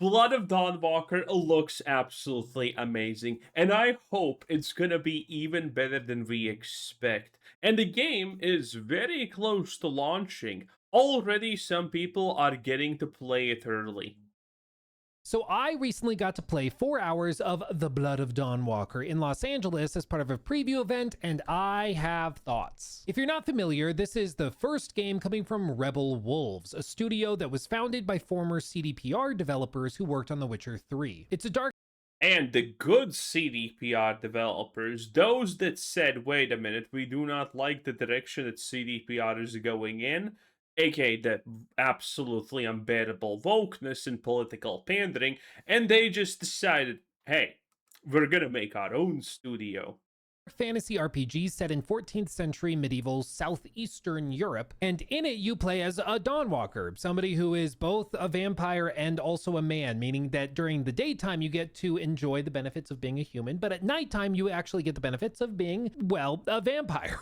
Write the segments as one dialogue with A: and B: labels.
A: Blood of Dawnwalker looks absolutely amazing, and I hope it's gonna be even better than we expect. And the game is very close to launching. Already, some people are getting to play it early.
B: So I recently got to play 4 hours of The Blood of Dawnwalker in Los Angeles as part of a preview event, and I have thoughts. If you're not familiar, this is the first game coming from Rebel Wolves, a studio that was founded by former CDPR developers who worked on The Witcher 3. It's a dark
A: And the good CDPR developers, those that said, wait a minute, we do not like the direction that CDPR is going in, aka the absolutely unbearable wokeness and political pandering, and they just decided, hey, we're gonna make our own studio.
B: fantasy RPG set in 14th century medieval southeastern Europe, and in it you play as a Dawnwalker, somebody who is both a vampire and also a man, meaning that during the daytime you get to enjoy the benefits of being a human, but at nighttime you actually get the benefits of being, well, a vampire,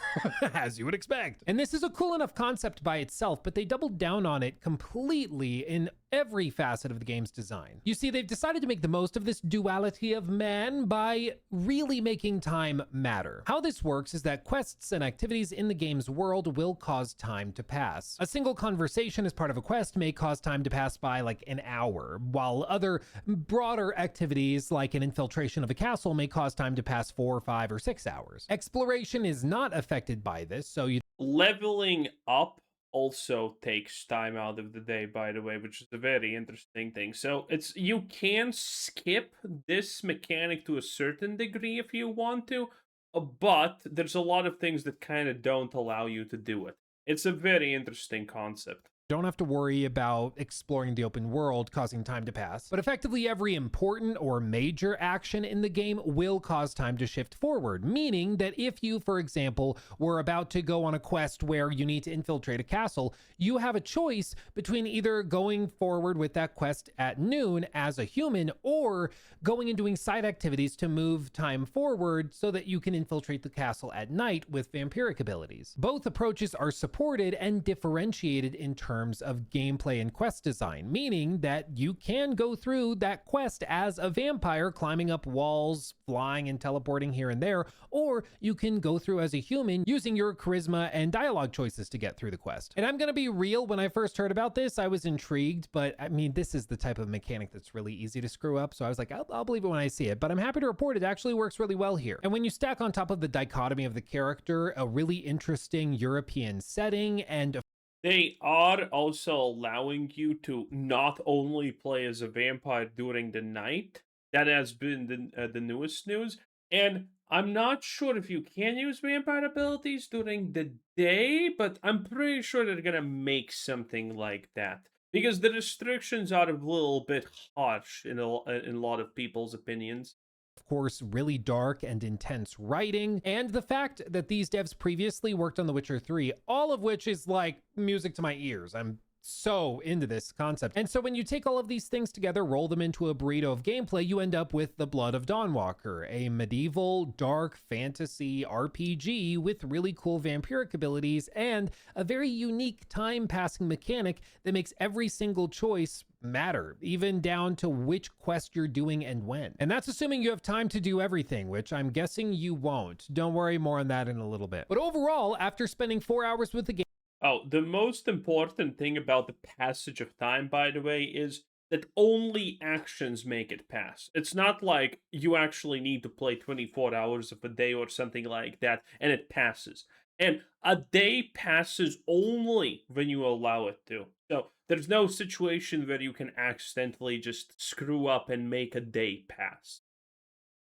B: as you would expect. And this is a cool enough concept by itself, but they doubled down on it completely in every facet of the game's design. You see, they've decided to make the most of this duality of man by really making time matter. How this works is that quests and activities in the game's world will cause time to pass. A single conversation as part of a quest may cause time to pass by like an hour, while other broader activities like an infiltration of a castle may cause time to pass 4, 5, or 6 hours. Exploration is not affected by this, so you
A: Leveling up also takes time out of the day, by the way, which is a very interesting thing. So it's you can skip this mechanic to a certain degree if you want to, but there's a lot of things that kind of don't allow you to do it. It's a very interesting concept.
B: don't have to worry about exploring the open world causing time to pass, but effectively every important or major action in the game will cause time to shift forward, meaning that if you, for example, were about to go on a quest where you need to infiltrate a castle, you have a choice between either going forward with that quest at noon as a human or going and doing side activities to move time forward so that you can infiltrate the castle at night with vampiric abilities. Both approaches are supported and differentiated in terms of gameplay and quest design, meaning that you can go through that quest as a vampire, climbing up walls, flying and teleporting here and there, or you can go through as a human using your charisma and dialogue choices to get through the quest. And I'm gonna be real, when I first heard about this, I was intrigued, but I mean, this is the type of mechanic that's really easy to screw up, so I was like, I'll believe it when I see it, but I'm happy to report it actually works really well here. And when you stack on top of the dichotomy of the character, a really interesting European setting, and
A: They are also allowing you to not only play as a vampire during the night. That has been the newest news. And I'm not sure if you can use vampire abilities during the day, but I'm pretty sure they're gonna make something like that. Because the restrictions are a little bit harsh in a lot of people's opinions.
B: of course, really dark and intense writing, and the fact that these devs previously worked on The Witcher 3, all of which is like music to my ears. I'm so into this concept. And so when you take all of these things together, roll them into a burrito of gameplay, you end up with The Blood of Dawnwalker, a medieval dark fantasy RPG with really cool vampiric abilities and a very unique time passing mechanic that makes every single choice matter, even down to which quest you're doing and when. And that's assuming you have time to do everything, which I'm guessing you won't. Don't worry, more on that in a little bit. But overall, after spending 4 hours with the game,
A: Oh, the most important thing about the passage of time, by the way, is that only actions make it pass. It's not like you actually need to play 24 hours of a day or something like that and it passes. And a day passes only when you allow it to. So there's no situation where you can accidentally just screw up and make a day pass.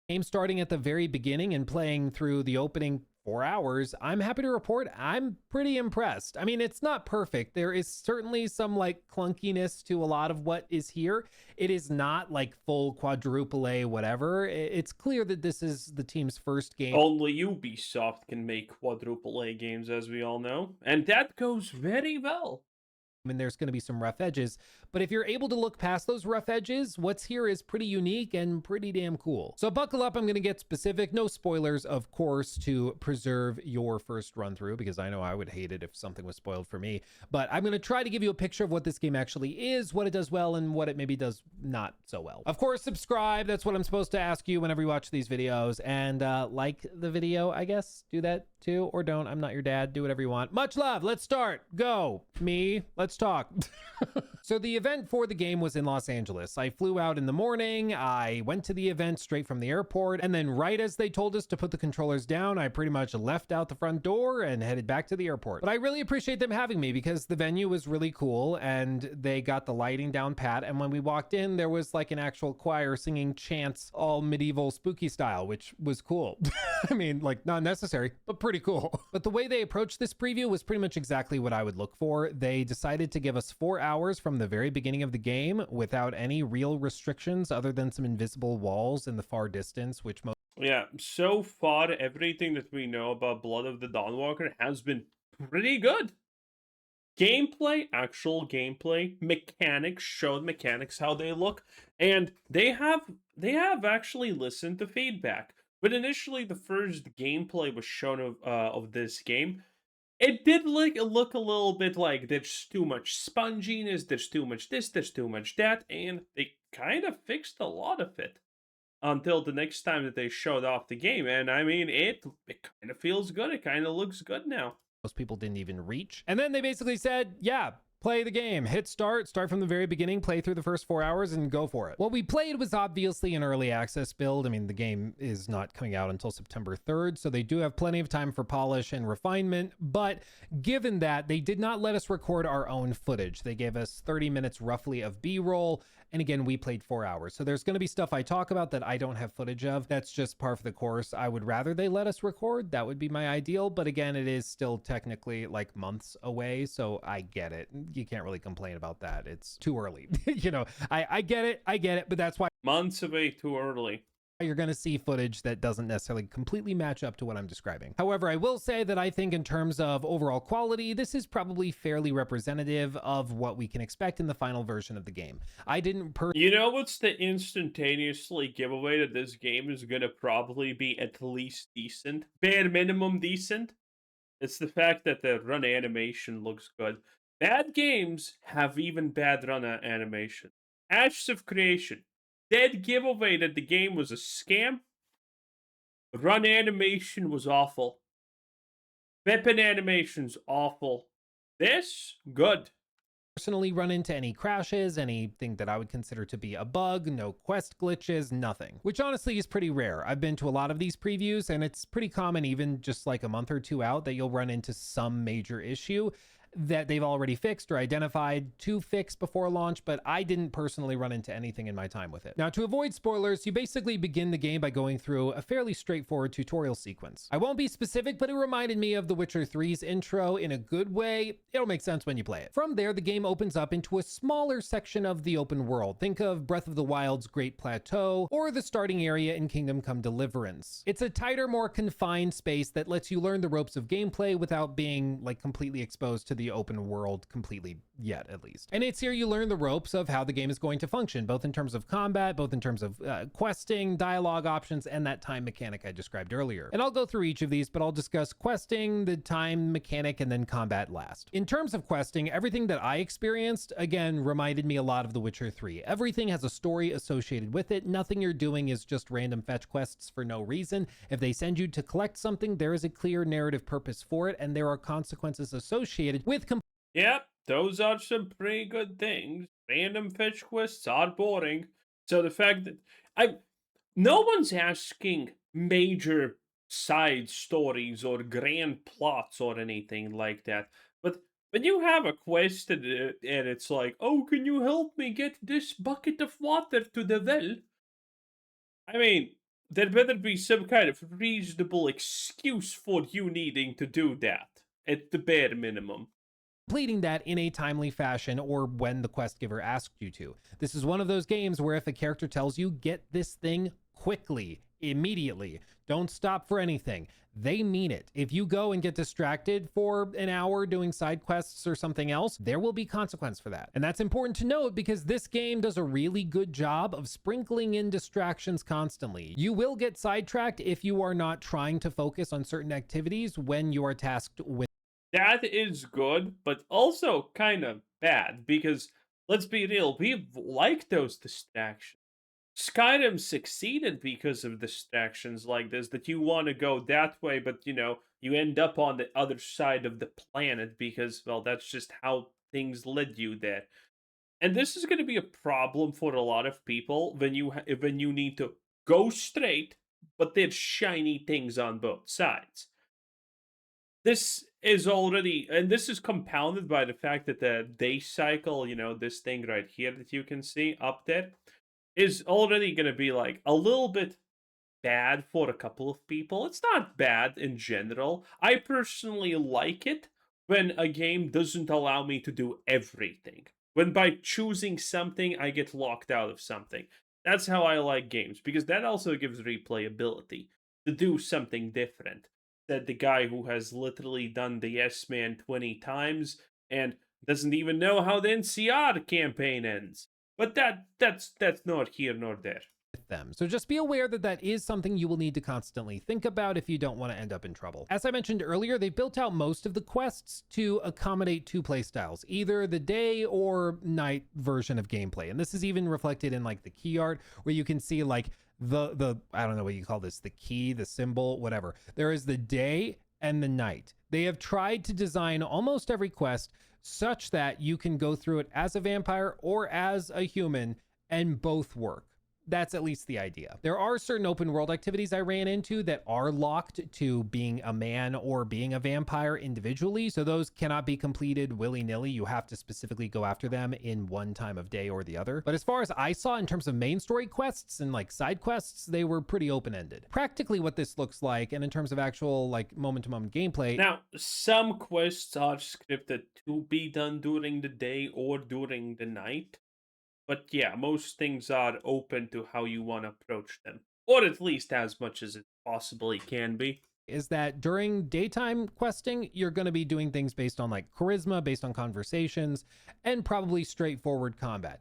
B: game starting at the very beginning and playing through the opening 4 hours, I'm happy to report I'm pretty impressed. I mean, it's not perfect. There is certainly some like clunkiness to a lot of what is here. It is not like full quadruple A whatever. It's clear that this is the team's first game.
A: Only Ubisoft can make quadruple A games, as we all know. And that goes very well.
B: And there's going to be some rough edges, But if you're able to look past those rough edges, what's here is pretty unique and pretty damn cool. So buckle up, I'm gonna get specific, no spoilers, of course, to preserve your first run through, because I know I would hate it if something was spoiled for me. But I'm gonna try to give you a picture of what this game actually is, what it does well, and what it maybe does not so well. Of course, subscribe, that's what I'm supposed to ask you whenever you watch these videos, and like the video, I guess. Do that too, or don't. I'm not your dad. Do whatever you want. Much love. Let's start. Go. Me. Let's talk. So the event for the game was in Los Angeles. I flew out in the morning. I went to the event straight from the airport, and then right as they told us to put the controllers down, I pretty much left out the front door and headed back to the airport. But I really appreciate them having me because the venue was really cool and they got the lighting down pat. And when we walked in, there was like an actual choir singing chants, all medieval spooky style, which was cool. I mean, like, not necessary, but pretty cool. But the way they approached this preview was pretty much exactly what I would look for. They decided to give us 4 hours from the very beginning of the game without any real restrictions other than some invisible walls in the far distance, which most...
A: Yeah, so far, everything that we know about Blood of the Dawnwalker has been pretty good. Gameplay, actual gameplay, mechanics, showed mechanics how they look, and they have actually listened to feedback. But initially, the first gameplay was shown of this game. It did look a little bit like there's too much sponginess, there's too much this, there's too much that, and they kind of fixed a lot of it until the next time that they showed off the game. And I mean, it kind of feels good. It kind of looks good now.
B: Most people didn't even reach. And then they basically said, yeah, play the game, hit start from the very beginning, play through the first 4 hours and go for it. What we played was obviously an early access build. I mean, the game is not coming out until September 3rd, so they do have plenty of time for polish and refinement. But given that, they did not let us record our own footage. They gave us 30 minutes roughly of B-roll. And again, we played 4 hours. So there's going to be stuff I talk about that I don't have footage of. That's just par for the course. I would rather they let us record. That would be my ideal. But again, it is still technically like months away. So I get it. You can't really complain about that. It's too early. You know, I get it. But that's why
A: months away too early.
B: You're going to see footage that doesn't necessarily completely match up to what I'm describing. However, I will say that I think in terms of overall quality, this is probably fairly representative of what we can expect in the final version of the game. I didn't
A: You know what's the instantaneously giveaway that this game is going to probably be at least decent? Bare minimum decent? It's the fact that the run animation looks good. Bad games have even bad run animation. Ashes of Creation. Dead giveaway that the game was a scam. Run animation was awful. Weapon animation's awful. This, good.
B: Personally run into any crashes, anything that I would consider to be a bug, no quest glitches, nothing. Which honestly is pretty rare. I've been to a lot of these previews and it's pretty common even just like a month or two out that you'll run into some major issue that they've already fixed or identified to fix before launch, but I didn't personally run into anything in my time with it. Now, to avoid spoilers, you basically begin the game by going through a fairly straightforward tutorial sequence. I won't be specific, but it reminded me of The Witcher 3's intro in a good way. It'll make sense when you play it. From there, the game opens up into a smaller section of the open world. Think of Breath of the Wild's Great Plateau or the starting area in Kingdom Come Deliverance. It's a tighter, more confined space that lets you learn the ropes of gameplay without being like completely exposed to the open world completely yet, at least. And it's here you learn the ropes of how the game is going to function, both in terms of combat, both in terms of questing, dialogue options, and that time mechanic I described earlier. And I'll go through each of these, but I'll discuss questing, the time mechanic, and then combat last. In terms of questing, everything that I experienced, again, reminded me a lot of The Witcher 3. Everything has a story associated with it. Nothing you're doing is just random fetch quests for no reason. If they send you to collect something, there is a clear narrative purpose for it, and there are consequences associated with
A: Yep, those are some pretty good things. Random fetch quests are boring. So the fact that no one's asking major side stories or grand plots or anything like that. But when you have a quest and it's like, oh, can you help me get this bucket of water to the well? I mean, there better be some kind of reasonable excuse for you needing to do that, at the bare minimum.
B: Completing that in a timely fashion or when the quest giver asked you to. This is one of those games where if a character tells you, get this thing quickly, immediately. Don't stop for anything. They mean it. If you go and get distracted for an hour doing side quests or something else, there will be consequence for that. And that's important to note because this game does a really good job of sprinkling in distractions constantly. You will get sidetracked if you are not trying to focus on certain activities when you are tasked with.
A: That is good, but also kind of bad because let's be real, we like those distractions. Skyrim succeeded because of distractions like this, that you want to go that way, but you end up on the other side of the planet because, well, that's just how things led you there. And this is going to be a problem for a lot of people when you need to go straight, but there's shiny things on both sides. This is already, and this is compounded by the fact that the day cycle, this thing right here that you can see up there, is already going to be like a little bit bad for a couple of people. It's not bad in general. I personally like it when a game doesn't allow me to do everything. When by choosing something, I get locked out of something. That's how I like games, because that also gives replayability to do something different. Said the guy who has literally done the Yes Man 20 times and doesn't even know how the NCR campaign ends. But that's not here nor there.
B: Them. So just be aware that that is something you will need to constantly think about if you don't want to end up in trouble. As I mentioned earlier, they've built out most of the quests to accommodate two playstyles, either the day or night version of gameplay. And this is even reflected in like the key art, where you can see like the I don't know what you call this, the key, the symbol, whatever. There is the day and the night. They have tried to design almost every quest such that you can go through it as a vampire or as a human, and both work. That's at least the idea. There are certain open world activities I ran into that are locked to being a man or being a vampire individually. So those cannot be completed willy-nilly. You have to specifically go after them in one time of day or the other. But as far as I saw in terms of main story quests and like side quests, they were pretty open-ended. Practically what this looks like, and in terms of actual like moment-to-moment gameplay.
A: Now, some quests are scripted to be done during the day or during the night. But yeah, most things are open to how you want to approach them. Or at least as much as it possibly can be.
B: Is that during daytime questing, you're going to be doing things based on like charisma, based on conversations, and probably straightforward combat.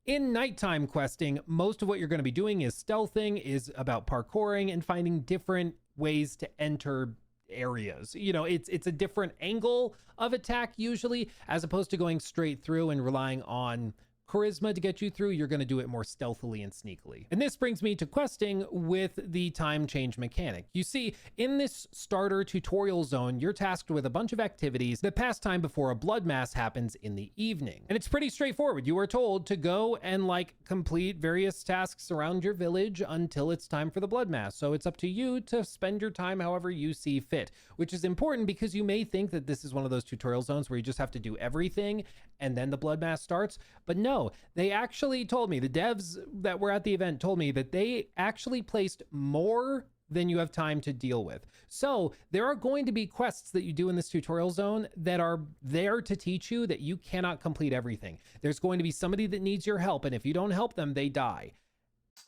B: In nighttime questing, most of what you're going to be doing is stealthing, is about parkouring and finding different ways to enter areas. It's a different angle of attack usually, as opposed to going straight through and relying on charisma to get you through. You're going to do it more stealthily and sneakily. And this brings me to questing with the time change mechanic. You see, in this starter tutorial zone, you're tasked with a bunch of activities that pass time before a blood mass happens in the evening. And it's pretty straightforward. You are told to go and like complete various tasks around your village until it's time for the blood mass. So it's up to you to spend your time however you see fit, which is important because you may think that this is one of those tutorial zones where you just have to do everything and then the blood mass starts. But no, they actually told me, the devs that were at the event told me that they actually placed more than you have time to deal with. So there are going to be quests that you do in this tutorial zone that are there to teach you that you cannot complete everything. There's going to be somebody that needs your help, and if you don't help them, they die.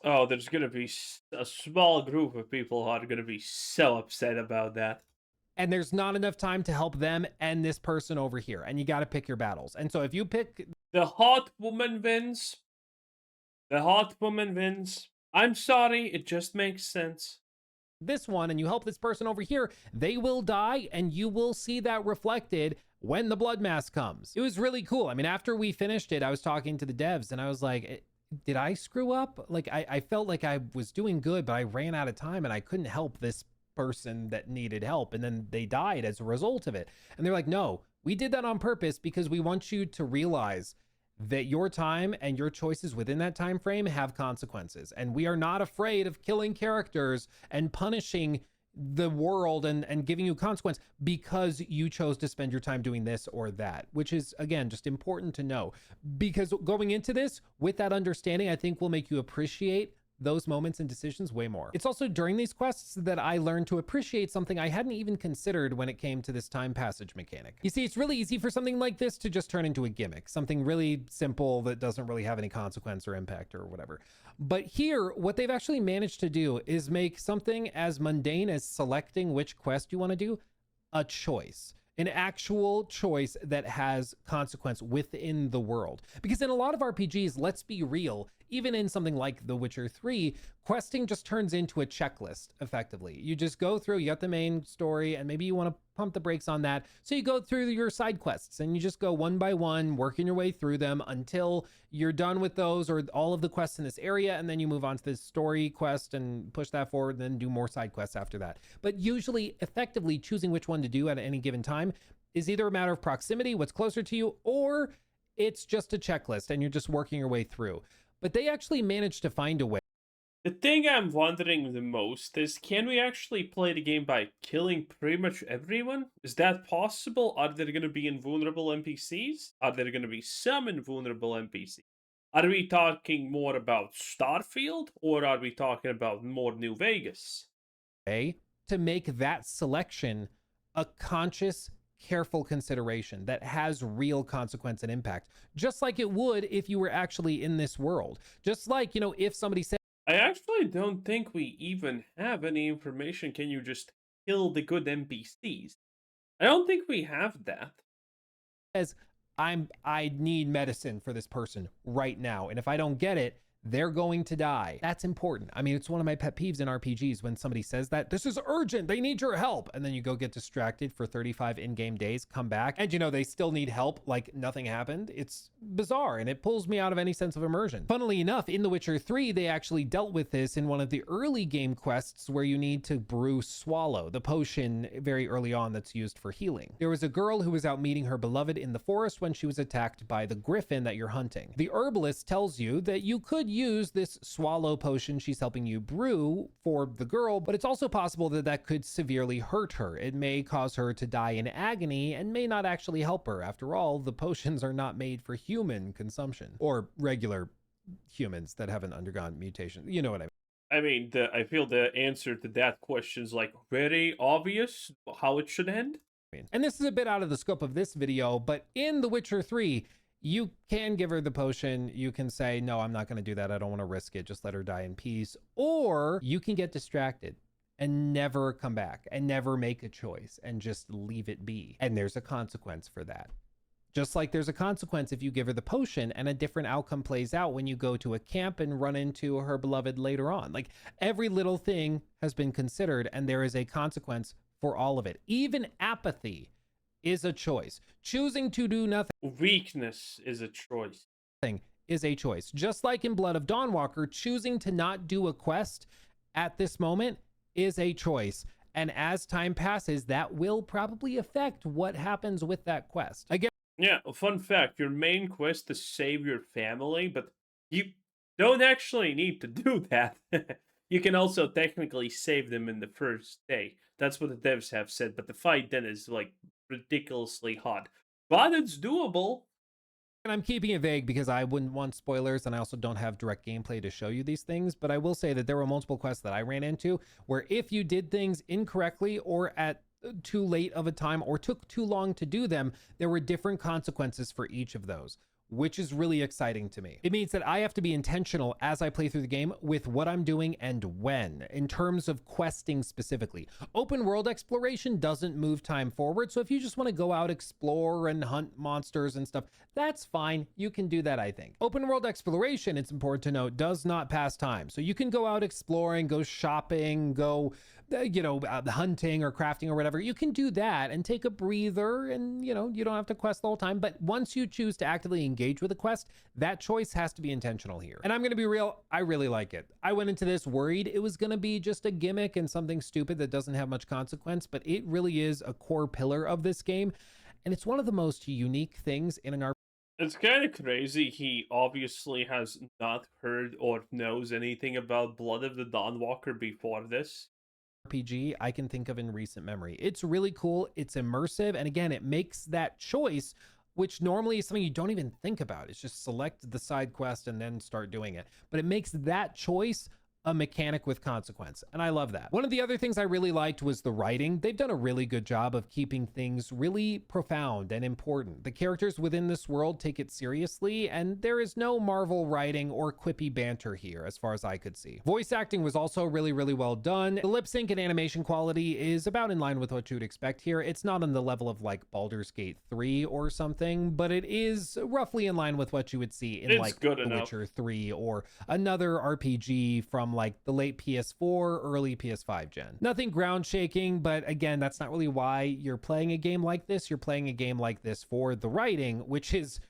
A: Oh, there's going to be a small group of people who are going to be so upset about that.
B: And there's not enough time to help them and this person over here. And you got to pick your battles. And so if you pick...
A: The hot woman wins. The hot woman wins. I'm sorry, it just makes sense.
B: This one, and you help this person over here, they will die, and you will see that reflected when the blood mass comes. It was really cool. I mean, after we finished it, I was talking to the devs, and I was like, did I screw up? Like, I felt like I was doing good, but I ran out of time, and I couldn't help this person that needed help, and then they died as a result of it. And they're like, no, we did that on purpose because we want you to realize that your time and your choices within that time frame have consequences, and we are not afraid of killing characters and punishing the world and giving you consequence because you chose to spend your time doing this or that, which is, again, just important to know, because going into this with that understanding, I think will make you appreciate those moments and decisions way more. It's also during these quests that I learned to appreciate something I hadn't even considered when it came to this time passage mechanic. You see, it's really easy for something like this to just turn into a gimmick, something really simple that doesn't really have any consequence or impact or whatever. But here, what they've actually managed to do is make something as mundane as selecting which quest you want to do a choice. An actual choice that has consequence within the world. Because in a lot of RPGs, let's be real, even in something like The Witcher 3, questing just turns into a checklist, effectively. You just go through, you got the main story, and maybe you want to pump the brakes on that. So you go through your side quests, and you just go one by one, working your way through them until you're done with those or all of the quests in this area, and then you move on to this story quest and push that forward, and then do more side quests after that. But usually, effectively, choosing which one to do at any given time is either a matter of proximity, what's closer to you, or it's just a checklist, and you're just working your way through. But they actually managed to find a way.
A: The thing I'm wondering the most is, can we actually play the game by killing pretty much everyone? Is that possible? Are there going to be invulnerable NPCs? Are there going to be some invulnerable NPCs? Are we talking more about Starfield, or are we talking about more New Vegas?
B: To make that selection a conscious, careful consideration that has real consequence and impact, just like it would if you were actually in this world. Just like, you know, if somebody said,
A: I actually don't think we even have any information. Can you just kill the good NPCs? I don't think we have that.
B: says, I need medicine for this person right now, and if I don't get it, they're going to die. That's important. I mean, it's one of my pet peeves in RPGs when somebody says that this is urgent, they need your help, and then you go get distracted for 35 in-game days, come back, and you know they still need help like nothing happened. It's bizarre, and it pulls me out of any sense of immersion. Funnily enough, in The Witcher 3, they actually dealt with this in one of the early game quests where you need to brew Swallow, the potion very early on that's used for healing. There was a girl who was out meeting her beloved in the forest when she was attacked by the griffin that you're hunting. The herbalist tells you that you could use this Swallow potion she's helping you brew for the girl, but it's also possible that that could severely hurt her. It may cause her to die in agony and may not actually help her. After all, the potions are not made for human consumption or regular humans that haven't undergone mutation. You know what I mean?
A: I feel the answer to that question is like very obvious how it should end.
B: And this is a bit out of the scope of this video, but in The Witcher 3, you can give her the potion. You can say, no, I'm not going to do that. I don't want to risk it. Just let her die in peace. Or you can get distracted and never come back and never make a choice and just leave it be. And there's a consequence for that. Just like there's a consequence if you give her the potion and a different outcome plays out when you go to a camp and run into her beloved later on. Like every little thing has been considered and there is a consequence for all of it. Even apathy is a choice. Choosing to do nothing.
A: Weakness is a choice.
B: Is a choice. Just like in Blood of Dawnwalker, choosing to not do a quest at this moment is a choice. And as time passes, that will probably affect what happens with that quest. Again,
A: yeah, fun fact, your main quest is save your family, but you don't actually need to do that. You can also technically save them in the first day. That's what the devs have said, but the fight then is like ridiculously hard. But it's doable.
B: And I'm keeping it vague because I wouldn't want spoilers, and I also don't have direct gameplay to show you these things, but I will say that there were multiple quests that I ran into where if you did things incorrectly or at too late of a time or took too long to do them, there were different consequences for each of those, which is really exciting to me. It means that I have to be intentional as I play through the game with what I'm doing and when, in terms of questing specifically. Open world exploration doesn't move time forward, so if you just want to go out, explore, and hunt monsters and stuff, that's fine. You can do that, I think. Open world exploration, it's important to note, does not pass time. So you can go out exploring, go shopping, go hunting or crafting or whatever. You can do that and take a breather, and you don't have to quest the whole time. But once you choose to actively engage with a quest, that choice has to be intentional here. And I'm going to be real, I really like it. I went into this worried it was going to be just a gimmick and something stupid that doesn't have much consequence, but it really is a core pillar of this game. And it's one of the most unique things in an RPG.
A: It's kind of crazy. He obviously has not heard or knows anything about Blood of the Dawnwalker before this.
B: RPG I can think of in recent memory. It's really cool. It's immersive. And again, it makes that choice, which normally is something you don't even think about. It's just select the side quest and then start doing it. But it makes that choice a mechanic with consequence, and I love that. One of the other things I really liked was the writing. They've done a really good job of keeping things really profound and important. The characters within this world take it seriously, and there is no Marvel writing or quippy banter here, as far as I could see. Voice acting was also really, really well done. The lip sync and animation quality is about in line with what you would expect here. It's not on the level of like Baldur's Gate 3 or something, but it is roughly in line with what you would see in like The Witcher 3 or another RPG from like the late PS4, early PS5 gen. Nothing ground shaking, but again, that's not really why you're playing a game like this. You're playing a game like this for the writing, which is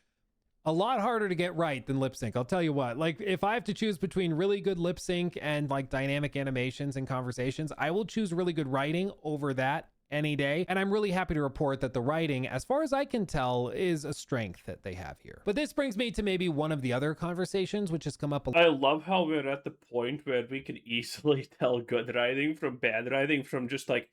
B: a lot harder to get right than lip sync. I'll tell you what, like if I have to choose between really good lip sync and like dynamic animations and conversations, I will choose really good writing over that any day. And I'm really happy to report that the writing, as far as I can tell, is a strength that they have here. But this brings me to maybe one of the other conversations, which has come up
A: I love how we're at the point where we can easily tell good writing from bad writing from just like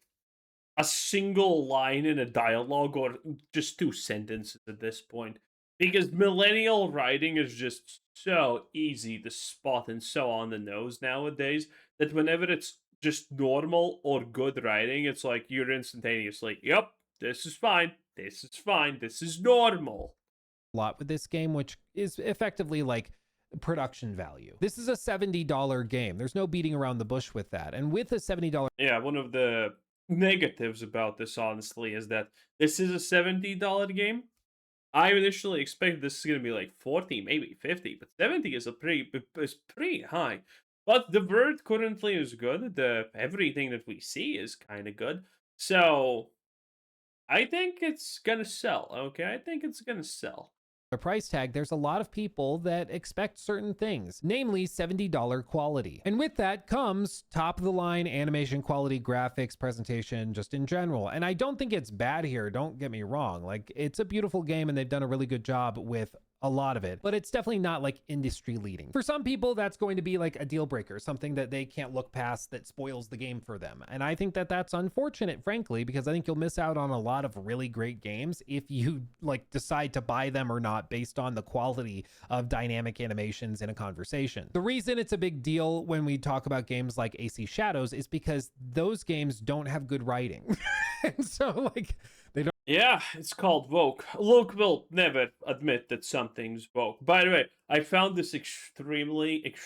A: a single line in a dialogue or just two sentences at this point. Because millennial writing is just so easy to spot and so on the nose nowadays that whenever it's just normal or good writing, it's like you're instantaneously, yep, this is fine, this is fine, this is normal.
B: a lot with this game, which is effectively like production value. This is a $70 game. There's no beating around the bush with that. And with a $70...
A: Yeah, one of the negatives about this, honestly, is that this is a $70 game. I initially expected this is going to be like 40, maybe 50, but 70 is pretty high. But the word currently is good. Everything that we see is kind of good. So I think it's going to sell, okay? I think it's going to sell.
B: price tag, there's a lot of people that expect certain things, namely $70 quality. And with that comes top of the line animation quality, graphics, presentation, just in general. And I don't think it's bad here. Don't get me wrong. Like, it's a beautiful game and they've done a really good job with a lot of it, but it's definitely not like industry leading. For some people, that's going to be like a deal breaker, something that they can't look past that spoils the game for them. And I think that that's unfortunate, frankly, because I think you'll miss out on a lot of really great games if you like decide to buy them or not based on the quality of dynamic animations in a conversation. The reason it's a big deal when we talk about games like AC Shadows is because those games don't have good writing. And so like, they don't.
A: Yeah, it's called woke. Luke will never admit that something's woke. By the way, I found this extremely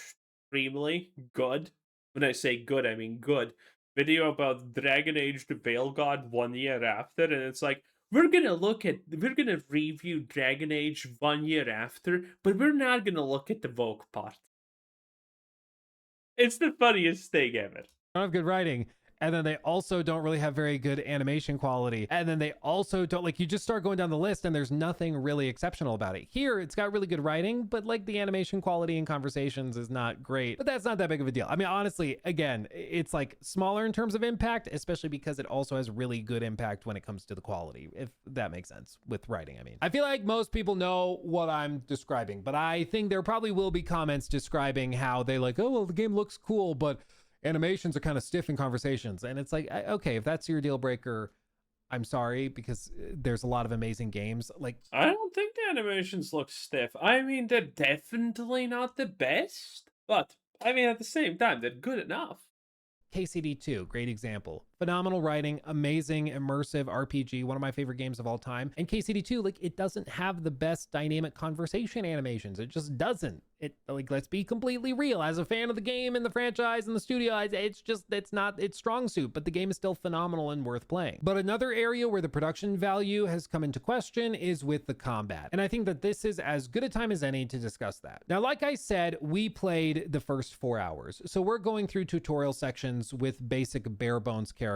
A: good. When I say good, I mean good. Video about Dragon Age the Veil God 1 year after, and it's like, we're gonna review Dragon Age 1 year after, but we're not gonna look at the woke part. It's the funniest thing ever.
B: Don't have good writing. And then they also don't really have very good animation quality. And then they also don't, like, you just start going down the list and there's nothing really exceptional about it. Here, it's got really good writing, but like the animation quality and conversations is not great. But that's not that big of a deal. I mean, honestly, again, it's like smaller in terms of impact, especially because it also has really good impact when it comes to the quality, if that makes sense with writing. I mean, I feel like most people know what I'm describing, but I think there probably will be comments describing how they like, oh, well, the game looks cool, but animations are kind of stiff in conversations. And it's like, okay, if that's your deal breaker, I'm sorry, because there's a lot of amazing games. Like,
A: I don't think the animations look stiff. I mean, they're definitely not the best, but I mean, at the same time, they're good enough.
B: KCD2, great example. Phenomenal writing, amazing, immersive RPG, one of my favorite games of all time. And KCD2, like, it doesn't have the best dynamic conversation animations. It just doesn't. It, like, let's be completely real. As a fan of the game and the franchise and the studio, it's not its strong suit, but the game is still phenomenal and worth playing. But another area where the production value has come into question is with the combat. And I think that this is as good a time as any to discuss that. Now, like I said, we played the first 4 hours. So we're going through tutorial sections with basic bare bones characters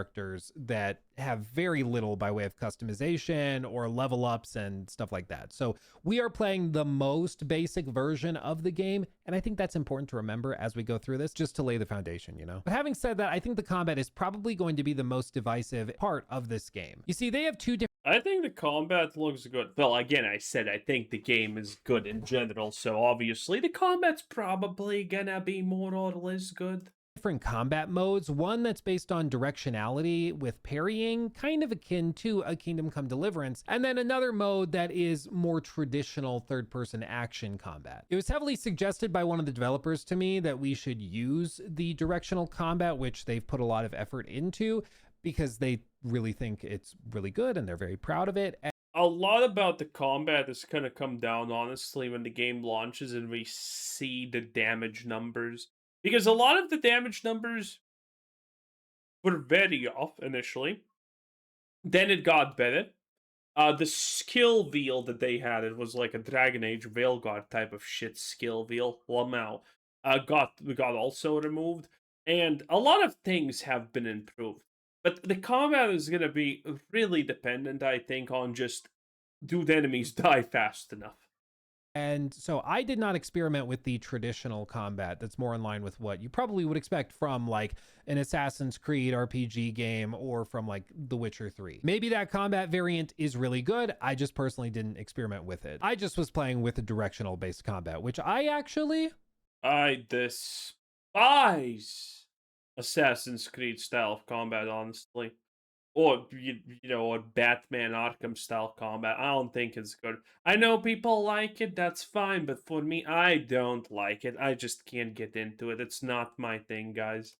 B: that have very little by way of customization or level ups and stuff like that. So we are playing the most basic version of the game, and I think that's important to remember as we go through this, just to lay the foundation, you know? But having said that, I think the combat is probably going to be the most divisive part of this game. You see, they have two different...
A: I think the combat looks good. Well, again, I said I think the game is good in general, so obviously the combat's probably gonna be more or less good.
B: different combat modes, one that's based on directionality with parrying, kind of akin to a Kingdom Come Deliverance, and then another mode that is more traditional third-person action combat. It was heavily suggested by one of the developers to me that we should use the directional combat, which they've put a lot of effort into, because they really think it's really good and they're very proud of it.
A: A lot about the combat is going to come down, honestly, when the game launches and we see the damage numbers. Because a lot of the damage numbers were very off initially. Then it got better. The skill wheel that they had, it was like a Dragon Age Veilguard type of shit skill wheel. Lamau. Got also removed. And a lot of things have been improved. But the combat is going to be really dependent, I think, on just do the enemies die fast enough.
B: And so I did not experiment with the traditional combat that's more in line with what you probably would expect from like an Assassin's Creed RPG game or from like The Witcher 3. Maybe that combat variant is really good. I just personally didn't experiment with it. I just was playing with the directional based combat, which I
A: despise Assassin's Creed style of combat, honestly. Or, or Batman Arkham style combat. I don't think it's good. I know people like it, that's fine, but for me, I don't like it. I just can't get into it. It's not my thing, guys.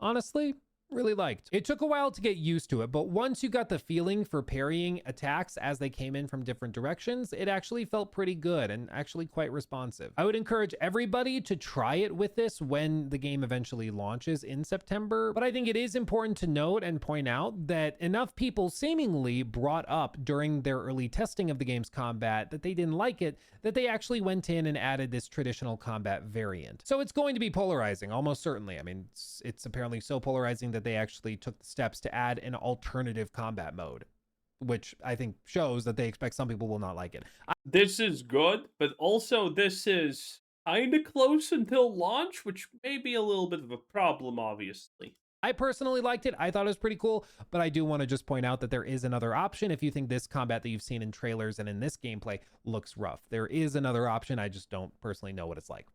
B: honestly really liked. It took a while to get used to it, but once you got the feeling for parrying attacks as they came in from different directions, it actually felt pretty good and actually quite responsive. I would encourage everybody to try it with this when the game eventually launches in September, but I think it is important to note and point out that enough people seemingly brought up during their early testing of the game's combat that they didn't like it, that they actually went in and added this traditional combat variant. So it's going to be polarizing, almost certainly. I mean, it's apparently so polarizing that they actually took the steps to add an alternative combat mode, which I think shows that they expect some people will not like it.
A: This is good, but also this is kind of close until launch, which may be a little bit of a problem, obviously.
B: I personally liked it. I thought it was pretty cool, but I do want to just point out that there is another option if you think this combat that you've seen in trailers and in this gameplay looks rough. There is another option. I just don't personally know what it's like.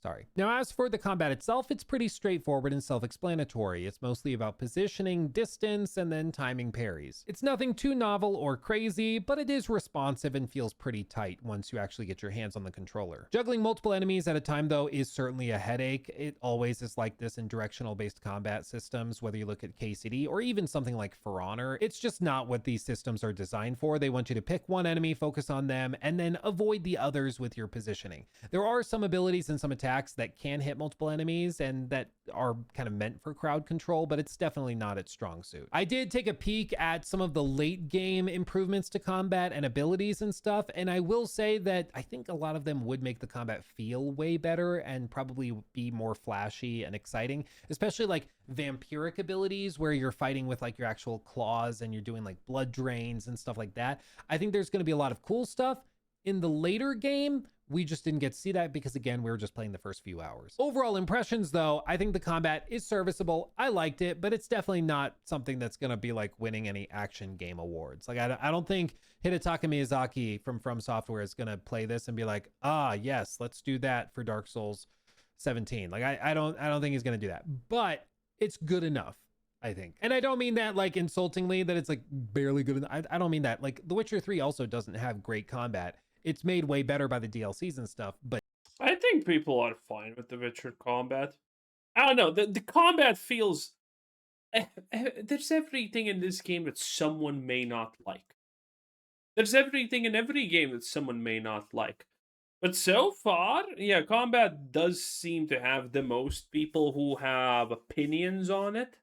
B: Sorry. Now, as for the combat itself, it's pretty straightforward and self-explanatory. It's mostly about positioning, distance, and then timing parries. It's nothing too novel or crazy, but it is responsive and feels pretty tight once you actually get your hands on the controller. Juggling multiple enemies at a time, though, is certainly a headache. It always is like this in directional-based combat systems, whether you look at KCD or even something like For Honor. It's just not what these systems are designed for. They want you to pick one enemy, focus on them, and then avoid the others with your positioning. There are some abilities and some attacks that can hit multiple enemies and that are kind of meant for crowd control, but it's definitely not its strong suit. I did take a peek at some of the late game improvements to combat and abilities and stuff, and I will say that I think a lot of them would make the combat feel way better and probably be more flashy and exciting, especially like vampiric abilities where you're fighting with like your actual claws and you're doing like blood drains and stuff like that. I think there's going to be a lot of cool stuff. In the later game, we just didn't get to see that because, again, we were just playing the first few hours. Overall impressions, though, I think the combat is serviceable. I liked it, but it's definitely not something that's going to be like winning any action game awards. Like, I don't think Hidetaka Miyazaki from Software is going to play this and be like, ah, yes, let's do that for Dark Souls 17. Like, I don't think he's going to do that, but it's good enough, I think. And I don't mean that like insultingly, that it's like barely good. I don't mean that. Like, The Witcher 3 also doesn't have great combat. It's made way better by the DLCs and stuff, but
A: I think people are fine with the Witcher combat. I don't know. The combat feels... there's everything in this game that someone may not like. There's everything in every game that someone may not like. But so far, yeah, combat does seem to have the most people who have opinions on it.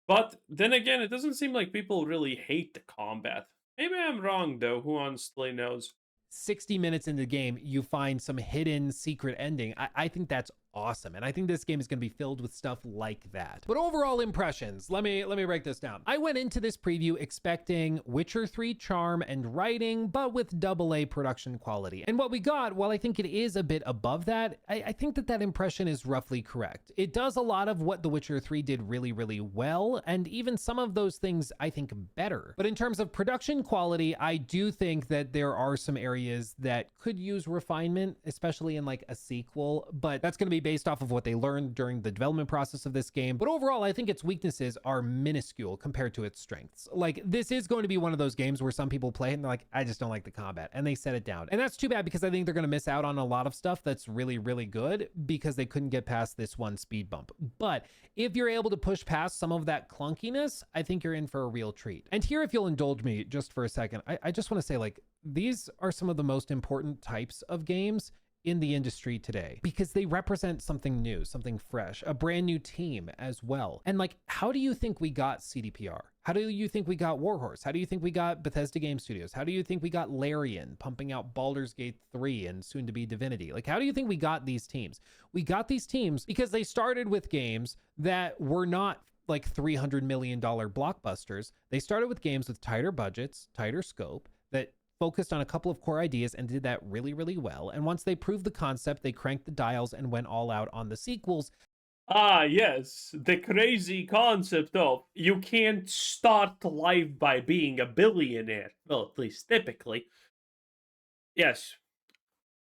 A: But then again, it doesn't seem like people really hate the combat. Maybe I'm wrong, though. Who honestly knows?
B: 60 minutes into the game, you find some hidden secret ending. I think that's awesome. And I think this game is going to be filled with stuff like that. But overall impressions, let me break this down. I went into this preview expecting Witcher 3 charm and writing, but with AA production quality. And what we got, while I think it is a bit above that, I think that impression is roughly correct. It does a lot of what The Witcher 3 did really, really well, and even some of those things I think better. But in terms of production quality, I do think that there are some areas that could use refinement, especially in like a sequel, but that's going to be based off of what they learned during the development process of this game. But overall, I think its weaknesses are minuscule compared to its strengths. Like, this is going to be one of those games where some people play it and they're like, I just don't like the combat, and they set it down. And that's too bad, because I think they're going to miss out on a lot of stuff that's really, really good because they couldn't get past this one speed bump. But if you're able to push past some of that clunkiness, I think you're in for a real treat. And here, if you'll indulge me just for a second, I just want to say, like, these are some of the most important types of games in the industry today, because they represent something new, something fresh, a brand new team as well. And like, how do you think we got CDPR? How do you think we got Warhorse? How do you think we got Bethesda Game Studios? How do you think we got Larian pumping out Baldur's Gate 3 and soon to be Divinity? Like, how do you think we got these teams? We got these teams because they started with games that were not like $300 million blockbusters. They started with games with tighter budgets, tighter scope, that focused on a couple of core ideas and did that really, really well. And once they proved the concept, they cranked the dials and went all out on the sequels.
A: Ah, yes, the crazy concept of you can't start life by being a billionaire. Well, at least typically. Yes.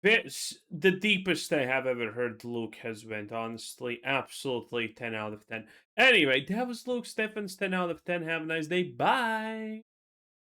A: This, the deepest I have ever heard Luke has went, honestly. Absolutely 10 out of 10. Anyway, that was Luke Steffens, 10 out of 10. Have a nice day. Bye!